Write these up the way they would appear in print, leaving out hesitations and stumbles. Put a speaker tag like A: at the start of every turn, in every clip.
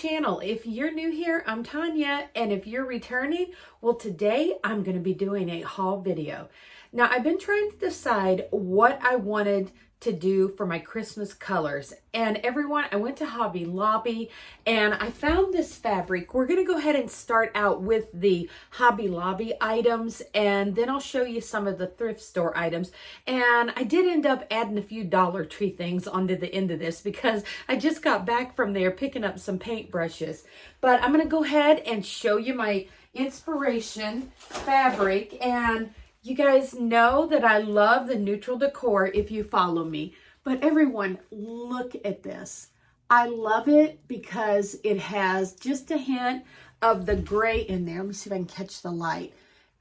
A: channel. If you're new here, I'm Tonya, and if you're returning, well, today I'm going to be doing a haul video. Now, I've been trying to decide what I wanted to do for my Christmas colors, and everyone, I went to Hobby Lobby and I found this fabric. We're going to go ahead and start out with the Hobby Lobby items, and then I'll show you some of the thrift store items. And I did end up adding a few Dollar Tree things onto the end of this because I just got back from there picking up some paintbrushes. But I'm going to go ahead and show you my inspiration fabric. And you guys know that I love the neutral decor if you follow me. But everyone, look at this. I love it because it has just a hint of the gray in there. Let me see if I can catch the light.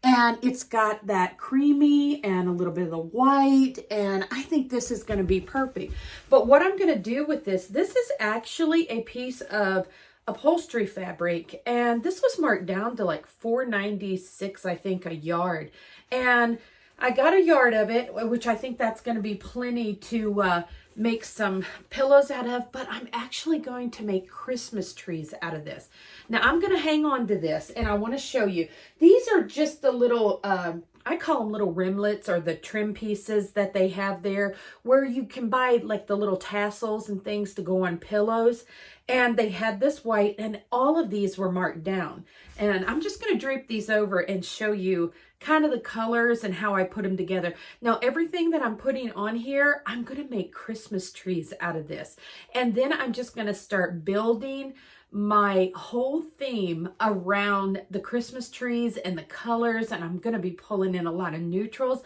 A: And it's got that creamy and a little bit of the white. And I think this is going to be perfect. But what I'm going to do with this is actually a piece of upholstery fabric, and this was marked down to like $4.96, I think, a yard. And I got a yard of it, which I think that's going to be plenty to make some pillows out of, but I'm actually going to make Christmas trees out of this. Now I'm going to hang on to this, and I want to show you. These are just the little I call them little rimlets, or the trim pieces that they have there, where you can buy like the little tassels and things to go on pillows. And they had this white, and all of these were marked down. And I'm just going to drape these over and show you kind of the colors and how I put them together. Now, everything that I'm putting on here, I'm going to make Christmas trees out of this. And then I'm just going to start building my whole theme around the Christmas trees and the colors, and I'm going to be pulling in a lot of neutrals.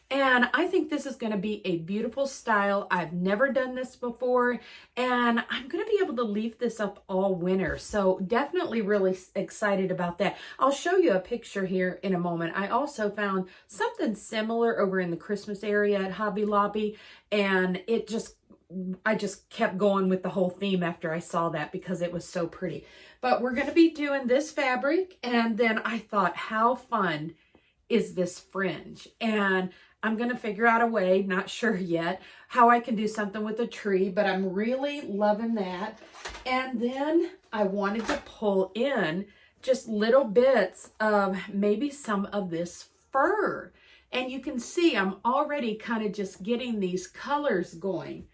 A: And I think this is going to be a beautiful style. I've never done this before, and I'm going to be able to leave this up all winter. So definitely really excited about that. I'll show you a picture here in a moment. I also found something similar over in the Christmas area at Hobby Lobby, and I just kept going with the whole theme after I saw that because it was so pretty. But we're going to be doing this fabric, and then I thought, how fun is this fringe? And I'm going to figure out a way, not sure yet, how I can do something with a tree, but I'm really loving that. And then I wanted to pull in just little bits of maybe some of this fur. And you can see I'm already kind of just getting these colors going.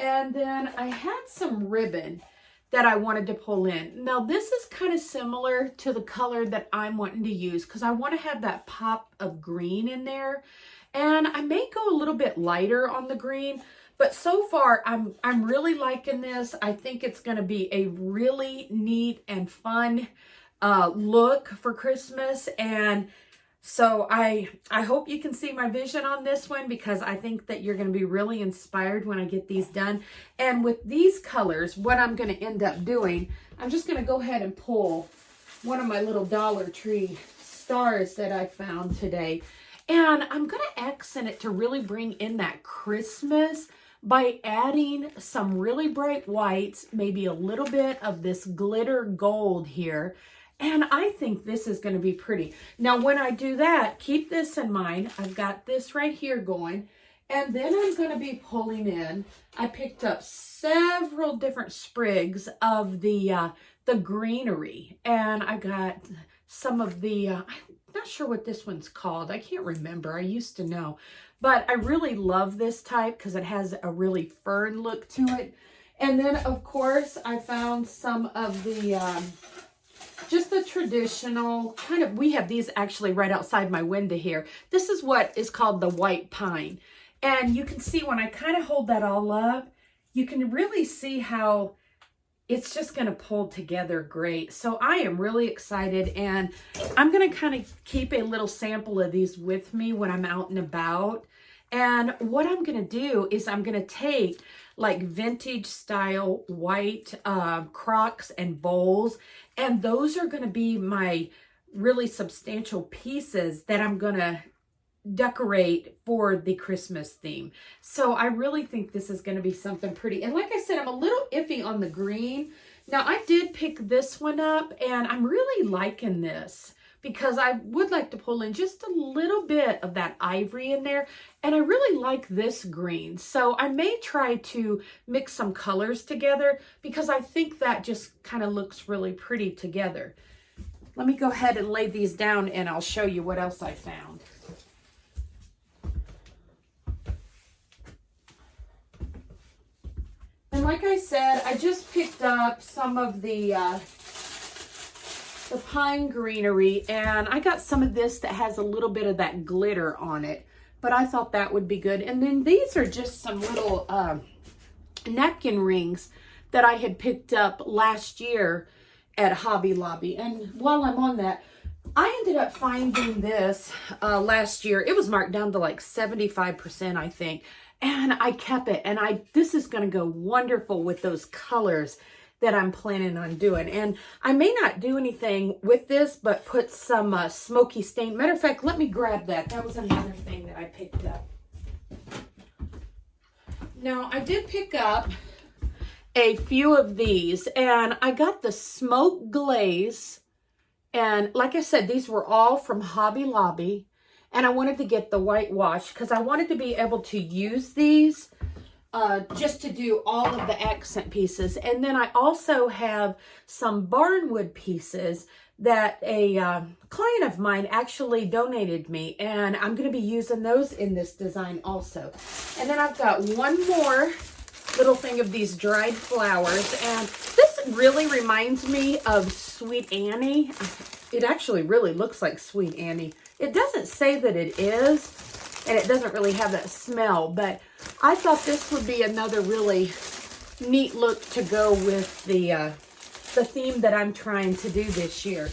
A: And then I had some ribbon that I wanted to pull in. Now this is kind of similar to the color that I'm wanting to use because I want to have that pop of green in there. And I may go a little bit lighter on the green, but so far I'm really liking this. I think it's going to be a really neat and fun look for Christmas. And so I hope you can see my vision on this one, because I think that you're going to be really inspired when I get these done. And with these colors, what I'm going to end up doing, I'm just going to go ahead and pull one of my little Dollar Tree stars that I found today. And I'm going to accent it to really bring in that Christmas by adding some really bright whites, maybe a little bit of this glitter gold here. And I think this is going to be pretty. Now, when I do that, keep this in mind. I've got this right here going. And then I'm going to be pulling in. I picked up several different sprigs of the greenery. And I got some of the, I'm not sure what this one's called. I can't remember. I used to know. But I really love this type because it has a really fern look to it. And then, of course, I found some of the just the traditional kind of, we have these actually right outside my window here. This is what is called the white pine. And you can see when I kind of hold that all up, you can really see how it's just going to pull together great. So I am really excited, and I'm going to kind of keep a little sample of these with me when I'm out and about. And what I'm going to do is I'm going to take like vintage style white crocks and bowls, and those are going to be my really substantial pieces that I'm going to decorate for the Christmas theme. So I really think this is going to be something pretty. And like I said, I'm a little iffy on the green. Now I did pick this one up, and I'm really liking this because I would like to pull in just a little bit of that ivory in there. And I really like this green. So I may try to mix some colors together because I think that just kind of looks really pretty together. Let me go ahead and lay these down and I'll show you what else I found. And like I said, I just picked up some of the pine greenery, and I got some of this that has a little bit of that glitter on it, but I thought that would be good. And then these are just some little napkin rings that I had picked up last year at Hobby Lobby. And while I'm on that, I ended up finding this last year. It was marked down to like 75%, I think. And I kept it, and this is going to go wonderful with those colors that I'm planning on doing. And I may not do anything with this, but put some smoky stain. Matter of fact, let me grab that. That was another thing that I picked up. Now, I did pick up a few of these, and I got the smoke glaze. And like I said, these were all from Hobby Lobby. And I wanted to get the whitewash because I wanted to be able to use these just to do all of the accent pieces. And then I also have some barnwood pieces that a client of mine actually donated me. And I'm going to be using those in this design also. And then I've got one more little thing of these dried flowers. And this really reminds me of Sweet Annie. It actually really looks like Sweet Annie. It doesn't say that it is, and it doesn't really have that smell, but I thought this would be another really neat look to go with the theme that I'm trying to do this year.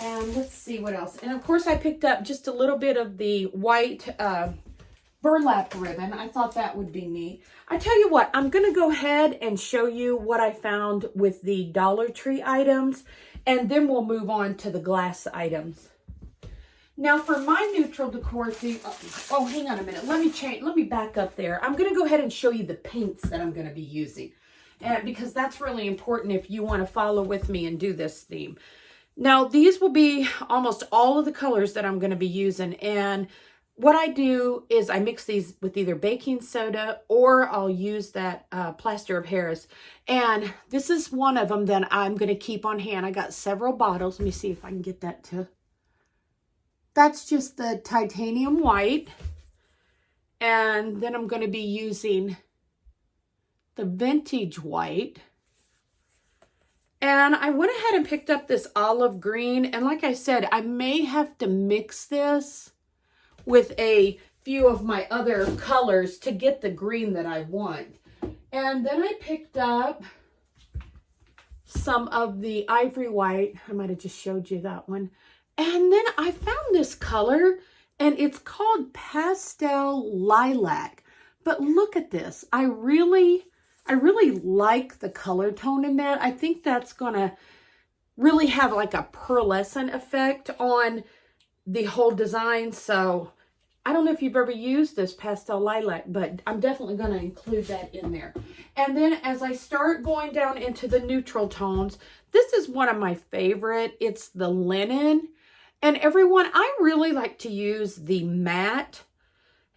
A: And let's see what else. And of course I picked up just a little bit of the white burlap ribbon. I thought that would be neat. I tell you what, I'm going to go ahead and show you what I found with the Dollar Tree items, and then we'll move on to the glass items. Now for my neutral decor theme, oh, hang on a minute. Let me back up there. I'm going to go ahead and show you the paints that I'm going to be using, because that's really important if you want to follow with me and do this theme. Now these will be almost all of the colors that I'm going to be using, and what I do is I mix these with either baking soda or I'll use that plaster of Paris. And this is one of them that I'm going to keep on hand. I got several bottles. Let me see if I can get that to... That's just the titanium white. And then I'm going to be using the vintage white. And I went ahead and picked up this olive green. And like I said, I may have to mix this with a few of my other colors to get the green that I want. And then I picked up some of the ivory white. I might have just showed you that one. And then I found this color, and it's called Pastel Lilac. But look at this. I really like the color tone in that. I think that's going to really have like a pearlescent effect on the whole design. So I don't know if you've ever used this Pastel Lilac, but I'm definitely going to include that in there. And then as I start going down into the neutral tones, this is one of my favorite. It's the linen. And everyone, I really like to use the matte,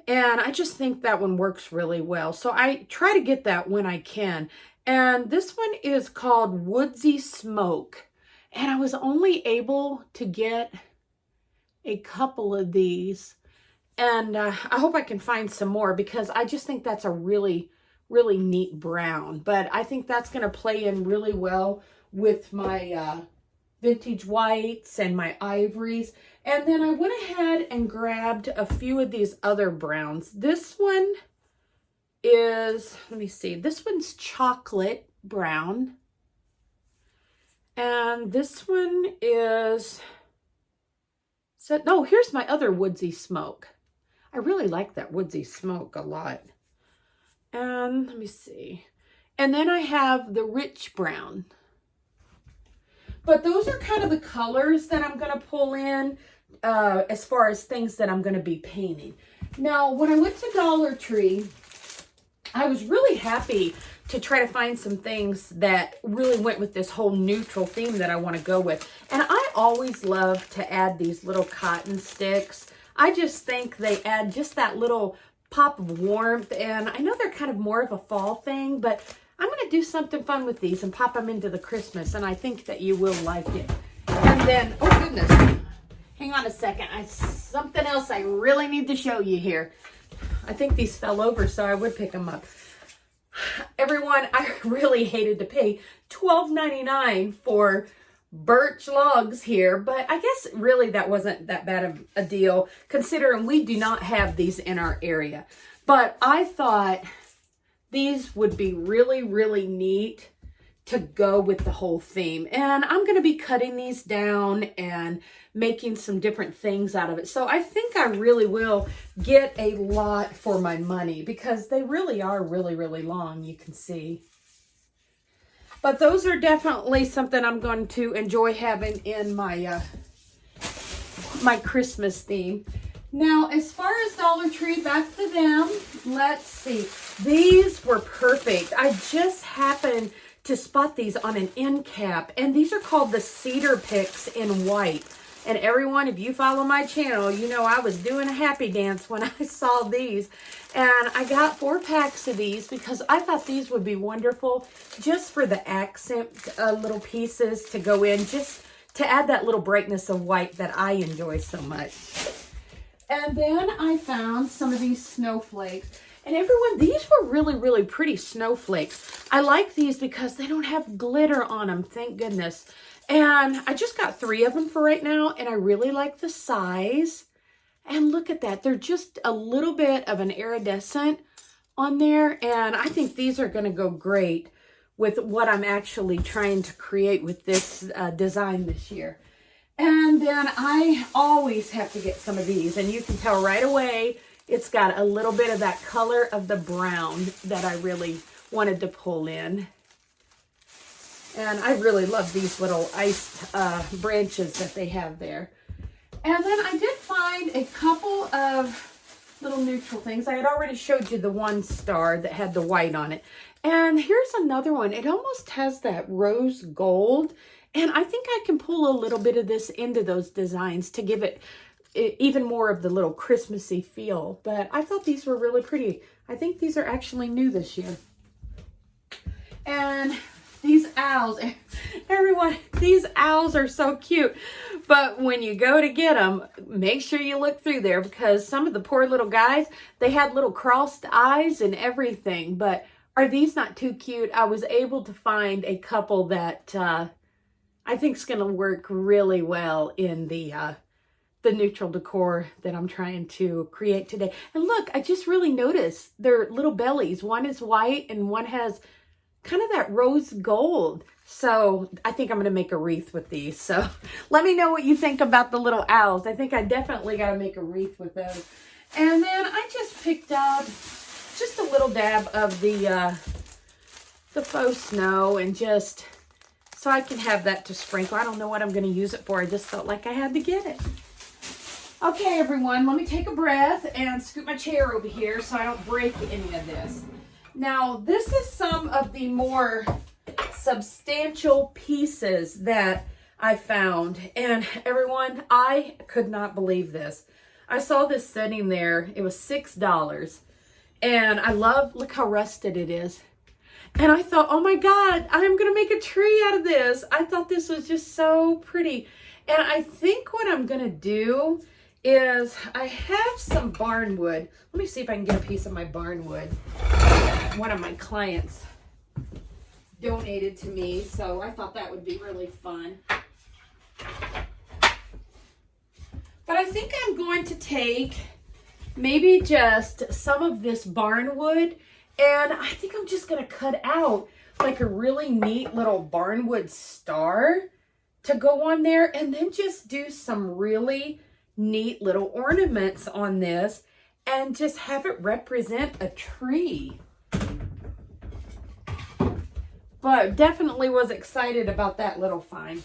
A: and I just think that one works really well. So I try to get that when I can. And this one is called Woodsy Smoke. And I was only able to get a couple of these. And I hope I can find some more, because I just think that's a really, really neat brown. But I think that's going to play in really well with my vintage whites and my ivories. And then I went ahead and grabbed a few of these other browns. This one is, let me see, this one's chocolate brown. And this one is, so, no, here's my other Woodsy Smoke. I really like that Woodsy Smoke a lot. And let me see. And then I have the rich brown. But those are kind of the colors that I'm going to pull in as far as things that I'm going to be painting. Now, when I went to Dollar Tree, I was really happy to try to find some things that really went with this whole neutral theme that I want to go with. And I always love to add these little cotton sticks. I just think they add just that little pop of warmth, and I know they're kind of more of a fall thing, but I'm going to do something fun with these and pop them into the Christmas, and I think that you will like it. And then, oh goodness, hang on a second. Something else I really need to show you here. I think these fell over, so I would pick them up. Everyone, I really hated to pay $12.99 for birch logs here, but I guess really that wasn't that bad of a deal considering we do not have these in our area. But I thought these would be really, really neat to go with the whole theme. And I'm going to be cutting these down and making some different things out of it. So I think I really will get a lot for my money because they really are really, really long, you can see. But those are definitely something I'm going to enjoy having in my my Christmas theme. Now, as far as Dollar Tree, back to them. Let's see. These were perfect. I just happened to spot these on an end cap, and these are called the cedar picks in white. And everyone, if you follow my channel, you know I was doing a happy dance when I saw these. And I got 4 packs of these because I thought these would be wonderful just for the accent little pieces to go in, just to add that little brightness of white that I enjoy so much. And then I found some of these snowflakes. And everyone, these were really, really pretty snowflakes. I like these because they don't have glitter on them, thank goodness. And I just got 3 of them for right now, and I really like the size. And look at that. They're just a little bit of an iridescent on there, and I think these are going to go great with what I'm actually trying to create with this design this year. And then I always have to get some of these, and you can tell right away it's got a little bit of that color of the brown that I really wanted to pull in. And I really love these little iced branches that they have there. And then I did find a couple of little neutral things. I had already showed you the one star that had the white on it. And here's another one. It almost has that rose gold. And I think I can pull a little bit of this into those designs to give it even more of the little Christmassy feel. But I thought these were really pretty. I think these are actually new this year. And these owls, everyone, these owls are so cute. But when you go to get them, make sure you look through there because some of the poor little guys, they had little crossed eyes and everything. But are these not too cute? I was able to find a couple that I think is going to work really well in the neutral decor that I'm trying to create today. And look, I just really noticed their little bellies. One is white and one has kind of that rose gold. So I think I'm going to make a wreath with these. So let me know what you think about the little owls. I think I definitely got to make a wreath with those. And then I just picked up just a little dab of the faux snow, and just so I can have that to sprinkle. I don't know what I'm going to use it for. I just felt like I had to get it. Okay, everyone, let me take a breath and scoot my chair over here so I don't break any of this. Now, this is some of the more substantial pieces that I found. And everyone, I could not believe this. I saw this sitting there. It was $6. And I love, look how rusted it is. And I thought, oh my God, I'm going to make a tree out of this. I thought this was just so pretty. And I think what I'm going to do is I have some barn wood. Let me see if I can get a piece of my barn wood. One of my clients donated to me, so I thought that would be really fun. But I think I'm going to take maybe just some of this barn wood, and I think I'm just going to cut out like a really neat little barn wood star to go on there, and then just do some really neat little ornaments on this and just have it represent a tree. But definitely was excited about that little find.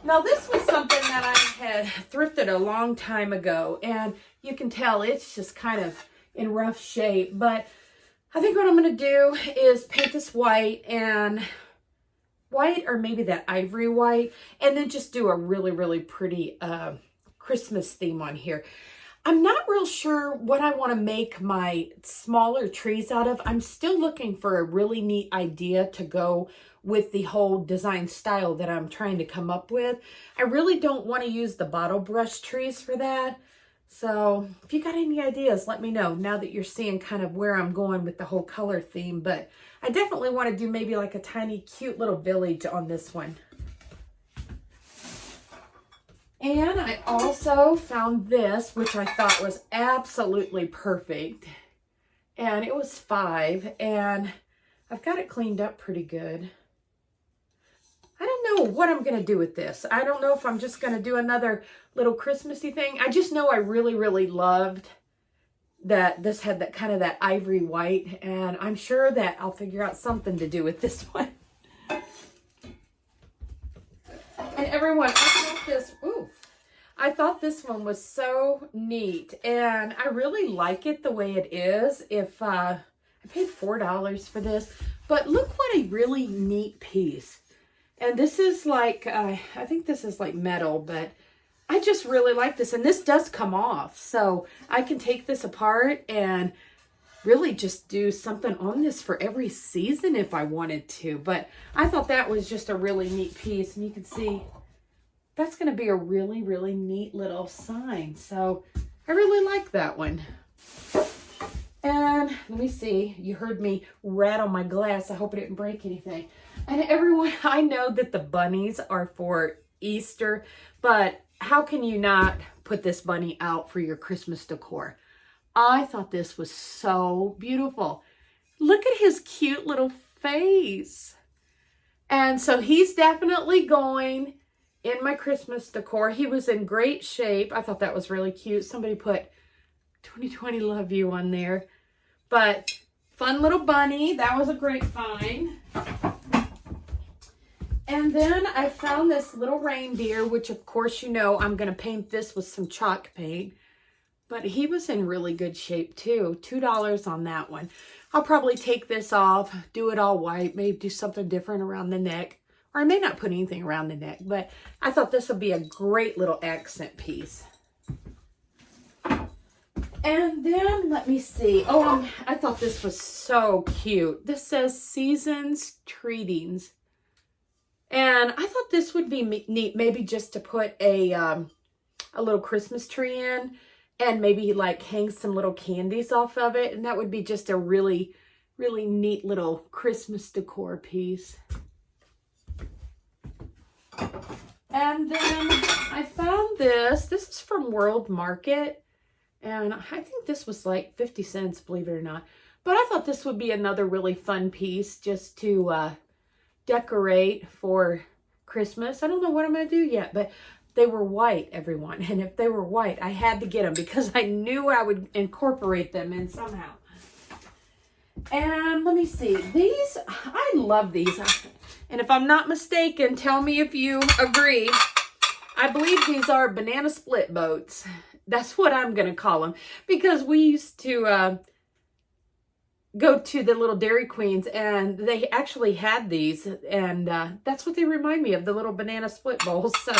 A: Now this was something that I had thrifted a long time ago, and you can tell it's just kind of in rough shape. But I think what I'm going to do is paint this white and white or maybe that ivory white, and then just do a really, really pretty Christmas theme on here. I'm not real sure what I want to make my smaller trees out of. I'm still looking for a really neat idea to go with the whole design style that I'm trying to come up with. I really don't want to use the bottle brush trees for that. So if you got any ideas, let me know now that you're seeing kind of where I'm going with the whole color theme. But I definitely want to do maybe like a tiny cute little village on this one. And I also found this, which I thought was absolutely perfect. And it was $5, and I've got it cleaned up pretty good. I don't know what I'm going to do with this. I don't know if I'm just going to do another little Christmassy thing. I just know I really, really loved that this had that kind of that ivory white, and I'm sure that I'll figure out something to do with this one. And everyone, I thought this one was so neat, and I really like it the way it is. If I paid $4 for this, but look what a really neat piece. And this is like, I think this is like metal, but I just really like this. And this does come off, so I can take this apart and really just do something on this for every season if I wanted to. But I thought that was just a really neat piece, and you can see that's going to be a really, really neat little sign. So I really like that one. And let me see, you heard me rattle my glass. I hope it didn't break anything. And everyone, I know that the bunnies are for Easter, but how can you not put this bunny out for your Christmas decor? I thought this was so beautiful. Look at his cute little face. And so he's definitely going in my Christmas decor. He was in great shape. I thought that was really cute. Somebody put 2020 love you on there. But fun little bunny. That was a great find. And then I found this little reindeer, which of course you know I'm going to paint this with some chalk paint. But he was in really good shape too. $2 on that one. I'll probably take this off, do it all white, maybe do something different around the neck. Or I may not put anything around the neck, but I thought this would be a great little accent piece. And then, let me see. Oh, I thought this was so cute. This says Seasons Treatings. And I thought this would be neat, maybe just to put a little Christmas tree in. And maybe like hang some little candies off of it. And that would be just a really, really neat little Christmas decor piece. And then I found this. This is from World Market. And I think this was like 50 cents, believe it or not. But I thought this would be another really fun piece just to decorate for Christmas. I don't know what I'm going to do yet, but they were white, everyone. And if they were white, I had to get them because I knew I would incorporate them in somehow. And let me see. These, I love these. And if I'm not mistaken, tell me if you agree. I believe these are banana split boats. That's what I'm going to call them. Because we used to go to the little Dairy Queens and they actually had these. And that's what they remind me of, the little banana split bowls. So,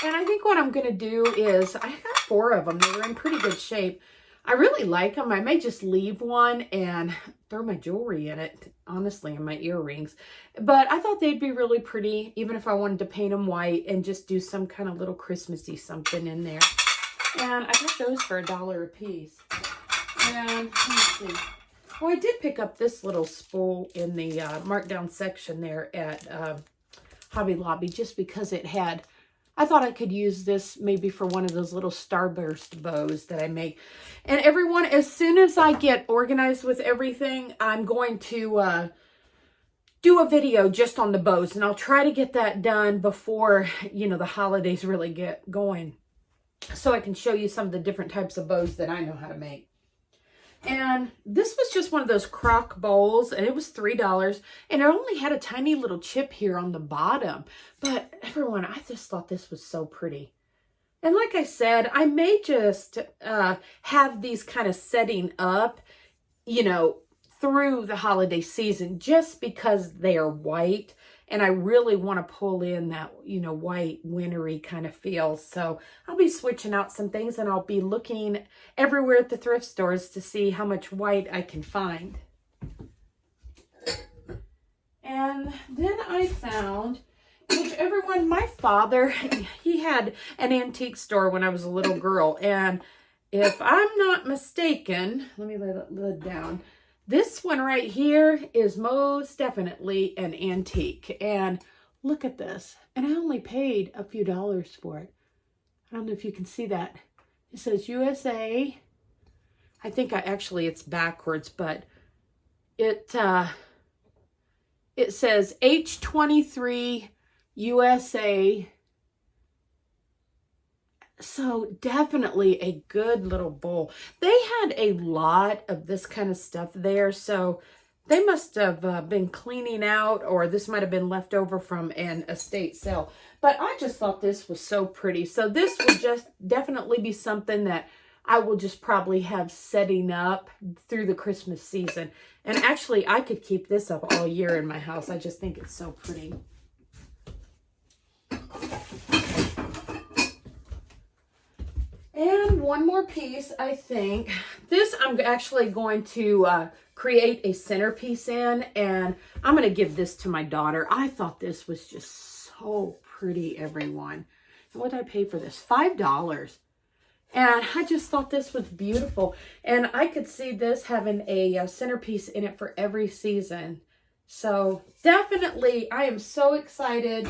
A: and I think what I'm going to do is, I got 4 of them. They were in pretty good shape. I really like them. I may just leave one and throw my jewelry in it, honestly, and my earrings. But I thought they'd be really pretty, even if I wanted to paint them white and just do some kind of little Christmassy something in there. And I got those for $1 a piece. And let me see. Oh, I did pick up this little spool in the markdown section there at Hobby Lobby just because it had... I thought I could use this maybe for one of those little starburst bows that I make. And everyone, as soon as I get organized with everything, I'm going to do a video just on the bows. And I'll try to get that done before, you know, the holidays really get going. So I can show you some of the different types of bows that I know how to make. And this was just one of those crock bowls, and it was $3, and it only had a tiny little chip here on the bottom. But everyone, I just thought this was so pretty. And like I said, I may just have these kind of setting up, you know, through the holiday season, just because they are white and I really want to pull in that, you know, white wintry kind of feel. So I'll be switching out some things, and I'll be looking everywhere at the thrift stores to see how much white I can find. And then I found, which everyone, my father, he had an antique store when I was a little girl. And if I'm not mistaken, let me lay the lid down. This one right here is most definitely an antique. And look at this. And I only paid a few dollars for it. I don't know if you can see that. It says USA. I think it's backwards, but it says H23 USA. So definitely a good little bowl. They had a lot of this kind of stuff there, so they must have been cleaning out, or this might have been left over from an estate sale. But I just thought this was so pretty. So this will just definitely be something that I will just probably have setting up through the Christmas season. And actually, I could keep this up all year in my house. I just think it's so pretty. And one more piece, I think. This I'm actually going to create a centerpiece in, and I'm going to give this to my daughter. I thought this was just so pretty, everyone. And what did I pay for this? $5. And I just thought this was beautiful. And I could see this having a centerpiece in it for every season. So definitely, I am so excited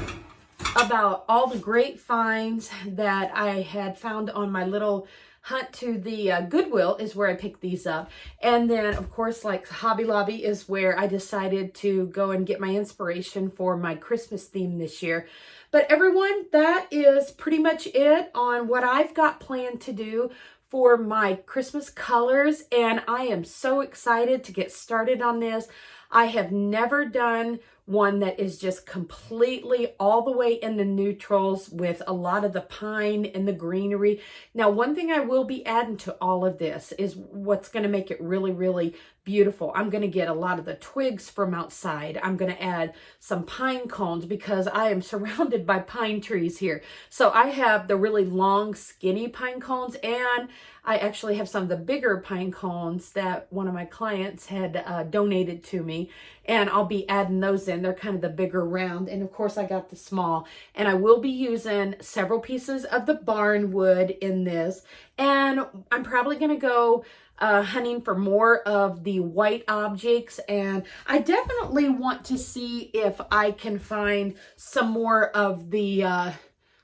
A: about all the great finds that I had found on my little hunt to the Goodwill is where I picked these up. And then, of course, like Hobby Lobby is where I decided to go and get my inspiration for my Christmas theme this year. But everyone, that is pretty much it on what I've got planned to do for my Christmas colors. And I am so excited to get started on this. I have never done one that is just completely all the way in the neutrals with a lot of the pine and the greenery. Now, one thing I will be adding to all of this is what's going to make it really, really beautiful. I'm going to get a lot of the twigs from outside. I'm going to add some pine cones because I am surrounded by pine trees here. So I have the really long, skinny pine cones, and I actually have some of the bigger pine cones that one of my clients had donated to me, and I'll be adding those in. They're kind of the bigger round, and of course I got the small, and I will be using several pieces of the barn wood in this, and I'm probably going to go hunting for more of the white objects, and I definitely want to see if I can find some more of the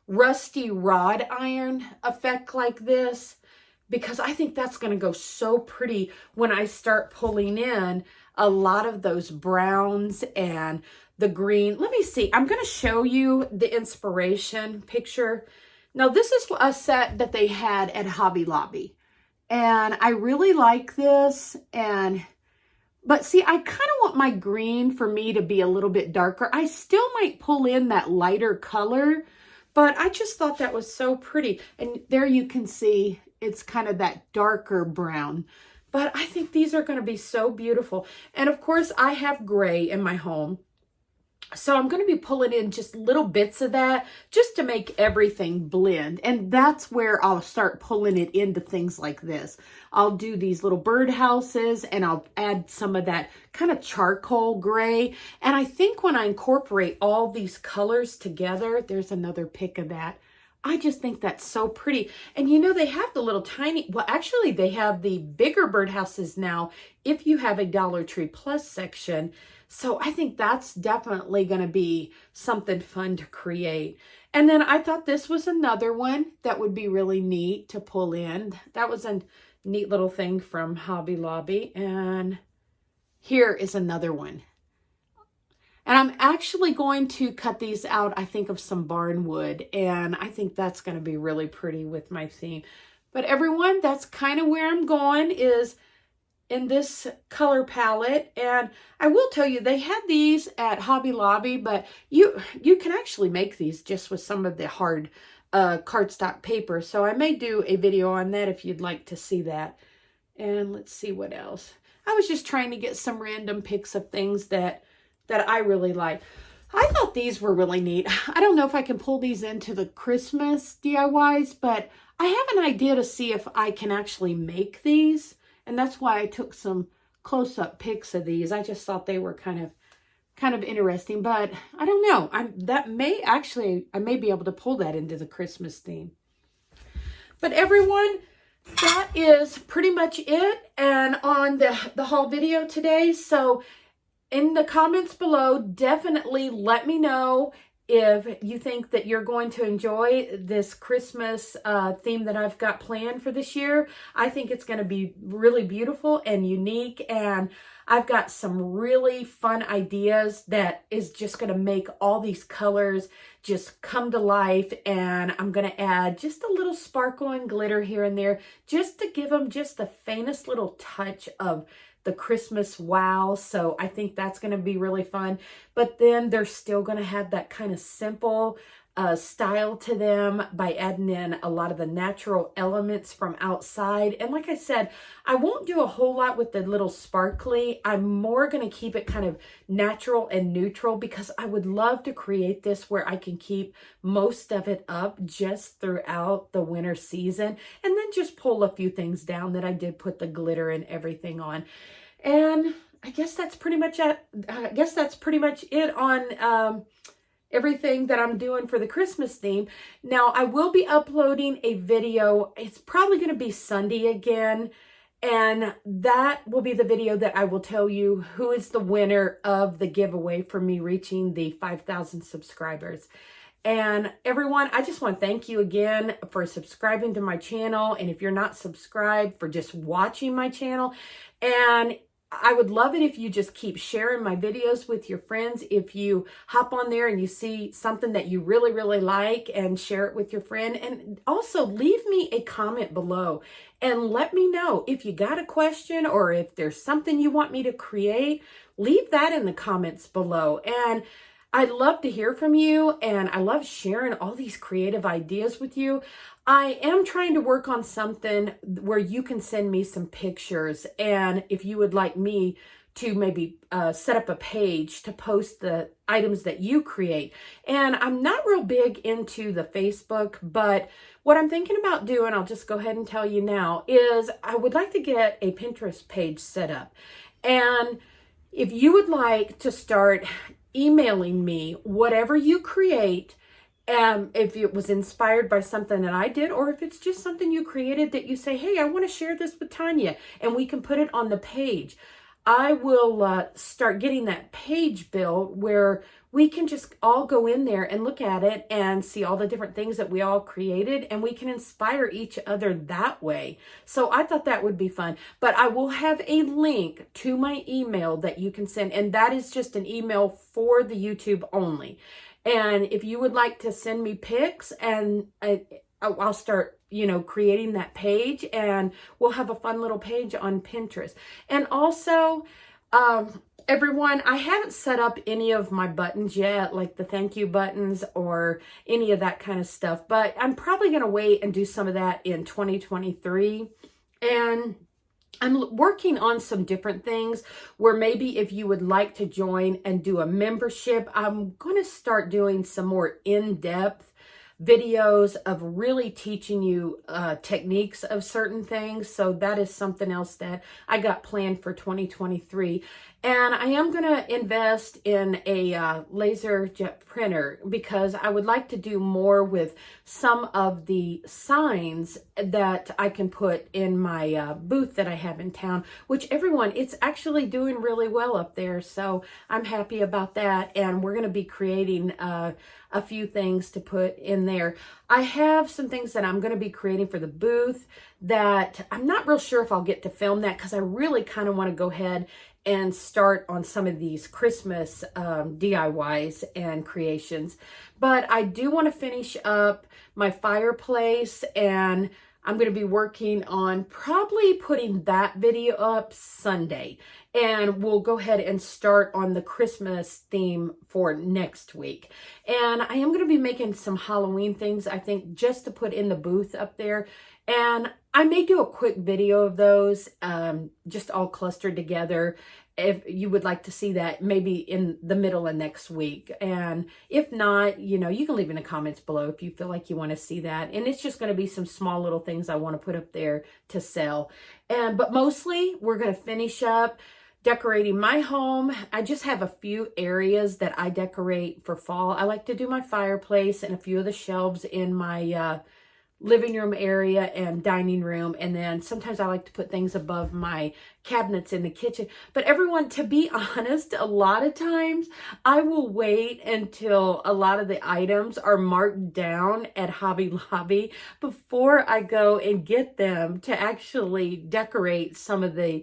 A: rusty rod iron effect like this, because I think that's going to go so pretty when I start pulling in a lot of those browns and the green. Let me see. I'm going to show you the inspiration picture. Now, this is a set that they had at Hobby Lobby, and I really like this. But see, I kind of want my green for me to be a little bit darker. I still might pull in that lighter color, but I just thought that was so pretty. And there you can see it's kind of that darker brown. But I think these are going to be so beautiful. And of course, I have gray in my home. So I'm going to be pulling in just little bits of that just to make everything blend. And that's where I'll start pulling it into things like this. I'll do these little birdhouses, and I'll add some of that kind of charcoal gray. And I think when I incorporate all these colors together, there's another pic of that. I just think that's so pretty. And you know, they have the little tiny, well, actually they have the bigger birdhouses now if you have a Dollar Tree Plus section. So I think that's definitely going to be something fun to create. And then I thought this was another one that would be really neat to pull in. That was a neat little thing from Hobby Lobby. And here is another one. And I'm actually going to cut these out, I think, of some barn wood. And I think that's going to be really pretty with my theme. But everyone, that's kind of where I'm going, is in this color palette. And I will tell you, they had these at Hobby Lobby, but you can actually make these just with some of the hard cardstock paper. So I may do a video on that if you'd like to see that. And let's see what else. I was just trying to get some random pics of things that I really like. I thought these were really neat. I don't know if I can pull these into the Christmas DIYs, but I have an idea to see if I can actually make these. And that's why I took some close-up pics of these. I just thought they were kind of interesting, but I don't know. I may be able to pull that into the Christmas theme. But everyone, that is pretty much it and on the haul video today. So in the comments below, definitely let me know if you think that you're going to enjoy this Christmas theme that I've got planned for this year. I think it's going to be really beautiful and unique, and I've got some really fun ideas that is just going to make all these colors just come to life, and I'm going to add just a little sparkle and glitter here and there just to give them just the faintest little touch of the Christmas wow. So I think that's going to be really fun. But then they're still going to have that kind of simple style to them by adding in a lot of the natural elements from outside. And like I said, I won't do a whole lot with the little sparkly. I'm more going to keep it kind of natural and neutral because I would love to create this where I can keep most of it up just throughout the winter season, and then just pull a few things down that I did put the glitter and everything on. And I guess that's pretty much it on everything that I'm doing for the Christmas theme. Now, I will be uploading a video. It's probably going to be Sunday again. And that will be the video that I will tell you who is the winner of the giveaway for me reaching the 5,000 subscribers. And everyone, I just want to thank you again for subscribing to my channel. And if you're not subscribed, for just watching my channel. And I would love it if you just keep sharing my videos with your friends. If you hop on there and you see something that you really, really like, and share it with your friend. And also leave me a comment below and let me know if you got a question or if there's something you want me to create. Leave that in the comments below. And I love to hear from you, and I love sharing all these creative ideas with you. I am trying to work on something where you can send me some pictures, and if you would like me to maybe set up a page to post the items that you create. And I'm not real big into the Facebook, but what I'm thinking about doing, I'll just go ahead and tell you now, is I would like to get a Pinterest page set up. And if you would like to start emailing me whatever you create, if it was inspired by something that I did, or if it's just something you created that you say, hey, I want to share this with Tonya, and we can put it on the page. I will start getting that page built where we can just all go in there and look at it and see all the different things that we all created, and we can inspire each other that way. So I thought that would be fun. But I will have a link to my email that you can send, and that is just an email for the YouTube only. And if you would like to send me pics, and I'll start, creating that page, and we'll have a fun little page on Pinterest. And also, everyone, I haven't set up any of my buttons yet, like the thank you buttons or any of that kind of stuff, but I'm probably going to wait and do some of that in 2023. And I'm working on some different things where maybe if you would like to join and do a membership, I'm going to start doing some more in-depth videos of really teaching you techniques of certain things. So that is something else that I got planned for 2023. And I am going to invest in a laser jet printer because I would like to do more with some of the signs that I can put in my booth that I have in town, which it's actually doing really well up there. So I'm happy about that. And we're going to be creating a few things to put in there. I have some things that I'm going to be creating for the booth that I'm not real sure if I'll get to film that because I really kind of want to go ahead and start on some of these Christmas DIYs and creations. But I do want to finish up my fireplace, and I'm going to be working on probably putting that video up Sunday. And we'll go ahead and start on the Christmas theme for next week. And I am going to be making some Halloween things, I think, just to put in the booth up there. And I may do a quick video of those, just all clustered together. if you would like to see that maybe in the middle of next week. And if not, you know, you can leave in the comments below if you feel like you want to see that. And it's just going to be some small little things I want to put up there to sell. But mostly we're going to finish up decorating my home. I just have a few areas that I decorate for fall. I like to do my fireplace and a few of the shelves in my living room area and dining room. And then sometimes I like to put things above my cabinets in the kitchen. But everyone, to be honest, a lot of times I will wait until a lot of the items are marked down at Hobby Lobby before I go and get them to actually decorate some of the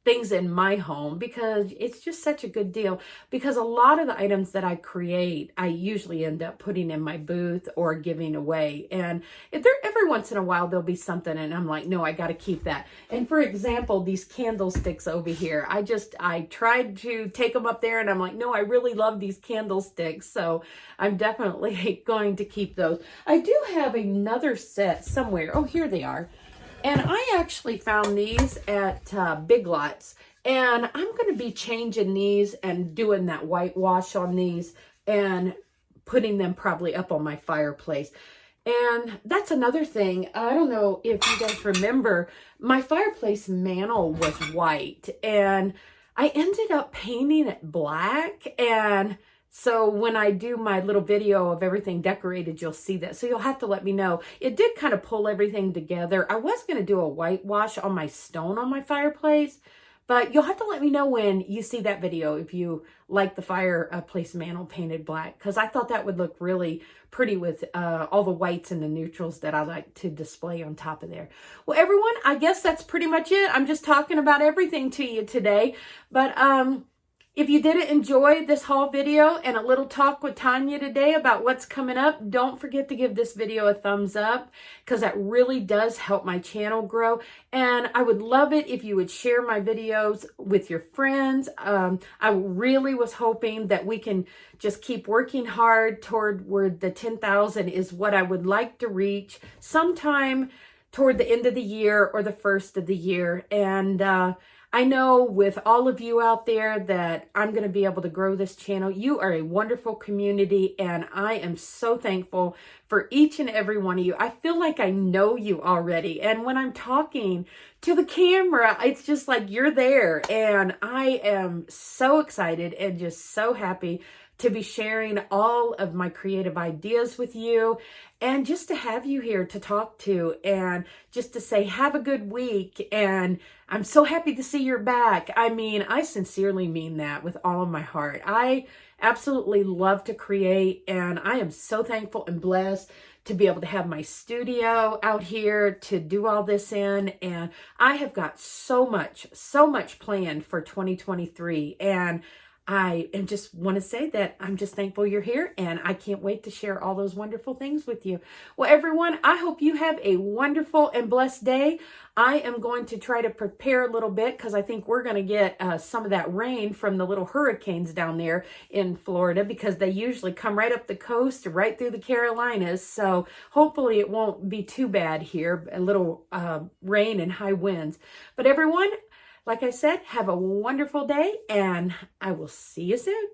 A: things in my home, because it's just such a good deal. Because a lot of the items that I create, I usually end up putting in my booth or giving away. And if there, every once in a while there'll be something and I'm like, no, I got to keep that. And for example, these candlesticks over here, I tried to take them up there and I'm like, no, I really love these candlesticks. So I'm definitely going to keep those. I do have another set somewhere. Oh, here they are. And I actually found these at Big Lots, and I'm going to be changing these and doing that whitewash on these and putting them probably up on my fireplace. And that's another thing. I don't know if you guys remember, my fireplace mantle was white and I ended up painting it black. And so when I do my little video of everything decorated, you'll see that. So you'll have to let me know. It did kind of pull everything together. I was going to do a whitewash on my stone on my fireplace, but you'll have to let me know when you see that video if you like the fireplace mantle painted black, because I thought that would look really pretty with all the whites and the neutrals that I like to display on top of there. Well, everyone, I guess that's pretty much it. I'm just talking about everything to you today, but if you didn't enjoy this haul video and a little talk with Tonya today about what's coming up, don't forget to give this video a thumbs up, because that really does help my channel grow. And I would love it if you would share my videos with your friends. I really was hoping that we can just keep working hard toward where the 10,000 is what I would like to reach sometime toward the end of the year or the first of the year. And I know with all of you out there that I'm going to be able to grow this channel. You are a wonderful community, and I am so thankful for each and every one of you. I feel like I know you already, and when I'm talking to the camera, it's just like you're there, and I am so excited and just so happy to be sharing all of my creative ideas with you, and just to have you here to talk to, and just to say, have a good week. And I'm so happy to see you're back. I mean, I sincerely mean that with all of my heart. I absolutely love to create, and I am so thankful and blessed to be able to have my studio out here to do all this in. And I have got so much planned for 2023. And I just want to say that I'm just thankful you're here, and I can't wait to share all those wonderful things with you. Well, everyone, I hope you have a wonderful and blessed day. I am going to try to prepare a little bit, because I think we're going to get some of that rain from the little hurricanes down there in Florida, because they usually come right up the coast, right through the Carolinas. So hopefully it won't be too bad here, a little rain and high winds. But everyone, like I said, have a wonderful day, and I will see you soon.